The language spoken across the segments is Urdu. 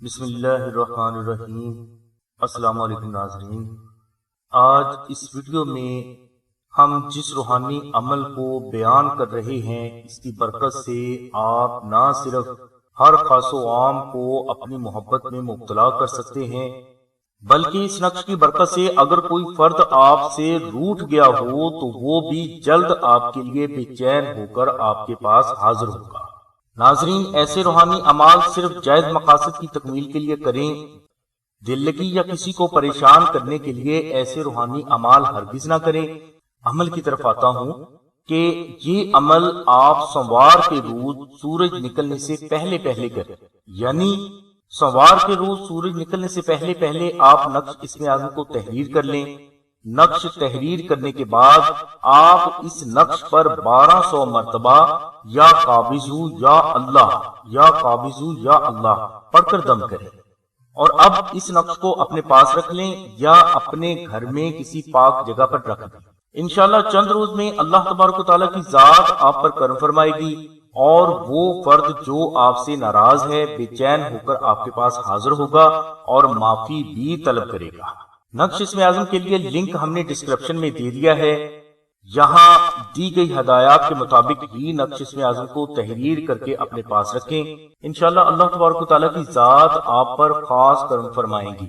بسم اللہ الرحمن الرحیم۔ السلام علیکم ناظرین، آج اس ویڈیو میں ہم جس روحانی عمل کو بیان کر رہے ہیں اس کی برکت سے آپ نہ صرف ہر خاص و عام کو اپنی محبت میں مبتلا کر سکتے ہیں بلکہ اس نقش کی برکت سے اگر کوئی فرد آپ سے روٹھ گیا ہو تو وہ بھی جلد آپ کے لیے بے چین ہو کر آپ کے پاس حاضر ہوگا۔ ناظرین، ایسے روحانی اعمال صرف جائز مقاصد کی تکمیل کے لیے کریں، دل لگی یا کسی کو پریشان کرنے کے لیے ایسے روحانی اعمال ہرگز نہ کریں۔ عمل کی طرف آتا ہوں کہ یہ عمل آپ سوموار کے روز سورج نکلنے سے پہلے کریں، یعنی سوموار کے روز سورج نکلنے سے پہلے آپ نقش اسم اعظم کو تحریر کر لیں۔ نقش تحریر کرنے کے بعد آپ اس نقش پر 1200 مرتبہ یا قابض یا اللہ یا قابض یا اللہ پڑھ کر دم کریں، اور اب اس نقش کو اپنے پاس رکھ لیں یا اپنے گھر میں کسی پاک جگہ پر رکھ دیں۔ انشاءاللہ چند روز میں اللہ تبارک و تعالیٰ کی ذات آپ پر کرم فرمائے گی اور وہ فرد جو آپ سے ناراض ہے بے چین ہو کر آپ کے پاس حاضر ہوگا اور معافی بھی طلب کرے گا۔ نقش اسم اعظم کے لیے لنک ہم نے ڈسکرپشن میں دے دیا ہے، یہاں دی گئی ہدایات کے مطابق ہی نقش اسم اعظم کو تحریر کر کے اپنے پاس رکھیں، انشاءاللہ اللہ تبارک و تعالیٰ کی ذات آپ پر خاص کرم فرمائیں گی۔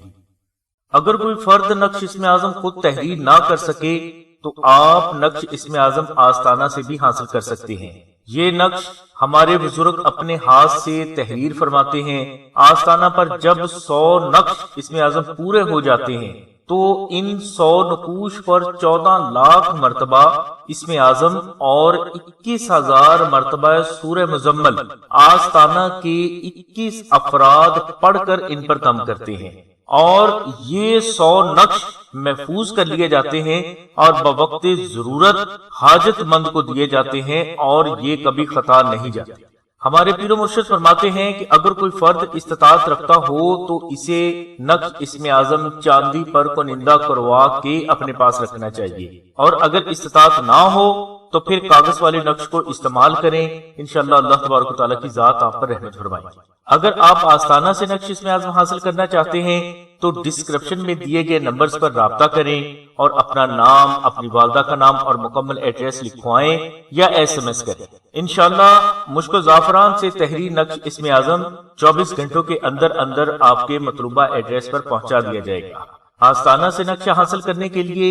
اگر کوئی فرد نقش اسم اعظم خود تحریر نہ کر سکے تو آپ نقش اسم اعظم آستانہ سے بھی حاصل کر سکتے ہیں۔ یہ نقش ہمارے بزرگ اپنے ہاتھ سے تحریر فرماتے ہیں۔ آستانہ پر جب 100 نقش اسم اعظم پورے ہو جاتے ہیں تو ان 100 نقوش پر 14 لاکھ مرتبہ اسم اعظم اور 21,000 مرتبہ سورہ مزمل آستانہ کے 21 افراد پڑھ کر ان پر دم کرتے ہیں، اور یہ 100 نقش محفوظ کر لیے جاتے ہیں اور بوقت ضرورت حاجت مند کو دیے جاتے ہیں، اور یہ کبھی خطا نہیں جاتے۔ ہمارے پیر و مرشد فرماتے ہیں کہ اگر کوئی فرد استطاعت رکھتا ہو تو اسے نقش اسم اعظم چاندی پر کنندہ کروا کے اپنے پاس رکھنا چاہیے، اور اگر استطاعت نہ ہو تو پھر کاغذ والے نقش کو استعمال کریں، انشاءاللہ اللہ تبارک و تعالیٰ کی ذات آپ پر رحمت فرمائے گی۔ اگر آپ آستانہ سے نقش اسم اعظم حاصل کرنا چاہتے ہیں تو ڈسکرپشن میں دیے گئے نمبرز پر رابطہ کریں اور اپنا نام، اپنی والدہ کا نام اور مکمل ایڈریس لکھوائیں یا SMS کریں۔ انشاءاللہ مشک و زعفران سے تحریر نقش اسم اعظم 24 گھنٹوں کے اندر آپ کے مطلوبہ ایڈریس پر پہنچا دیا جائے گا۔ آستانہ سے نقش حاصل کرنے کے لیے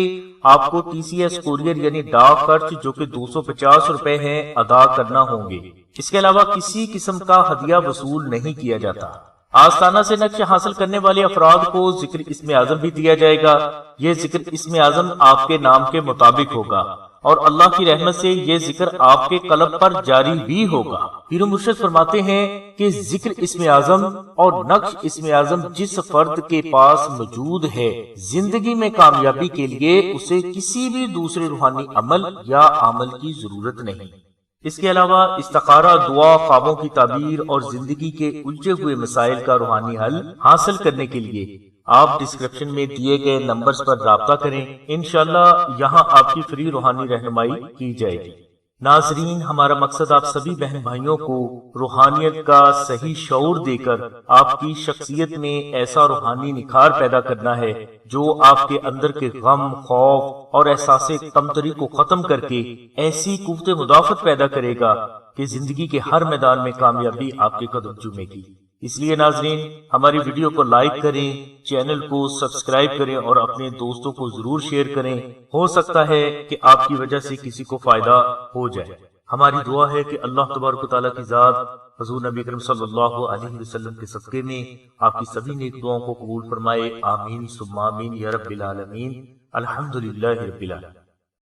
آپ کو TCS کوریئر یعنی ڈاک خرچ جو کہ 250 روپے ہیں ادا کرنا ہوں گے۔ اس کے علاوہ کسی قسم کا ہدیہ وصول نہیں کیا جاتا۔ آستانہ سے نقش حاصل کرنے والے افراد کو ذکر اسم اعظم بھی دیا جائے گا۔ یہ ذکر اسم اعظم آپ کے نام کے مطابق ہوگا اور اللہ کی رحمت سے یہ ذکر آپ کے قلب پر جاری بھی ہوگا۔ پیر مرشد فرماتے ہیں کہ ذکر اسم اعظم اور نقش اسم اعظم جس فرد کے پاس موجود ہے، زندگی میں کامیابی کے لیے اسے کسی بھی دوسرے روحانی عمل یا عمل کی ضرورت نہیں۔ اس کے علاوہ استخارہ، دعا، خوابوں کی تعبیر اور زندگی کے الجھے ہوئے مسائل کا روحانی حل حاصل کرنے کے لیے آپ ڈسکرپشن میں دیے گئے نمبرز پر رابطہ کریں، انشاءاللہ یہاں آپ کی فری روحانی رہنمائی کی جائے گی۔ ناظرین، ہمارا مقصد آپ سبھی بہن بھائیوں کو روحانیت کا صحیح شعور دے کر آپ کی شخصیت میں ایسا روحانی نکھار پیدا کرنا ہے جو آپ کے اندر کے غم، خوف اور احساس کمتری کو ختم کر کے ایسی قوت مدافعت پیدا کرے گا کہ زندگی کے ہر میدان میں کامیابی آپ کے قدم چومے گی۔ اس لیے ناظرین، ہماری ویڈیو کو لائک کریں، چینل کو سبسکرائب کریں اور اپنے دوستوں کو ضرور شیئر کریں، ہو سکتا ہے کہ آپ کی وجہ سے کسی کو فائدہ ہو جائے۔ ہماری دعا ہے کہ اللہ تبارک و تعالیٰ کی ذات حضور نبی کریم صلی اللہ علیہ وسلم کے صدقے میں آپ کی سبھی نیک دعاؤں کو قبول فرمائے، آمین ثم آمین یا رب العالمین، الحمدللہ رب العالمین۔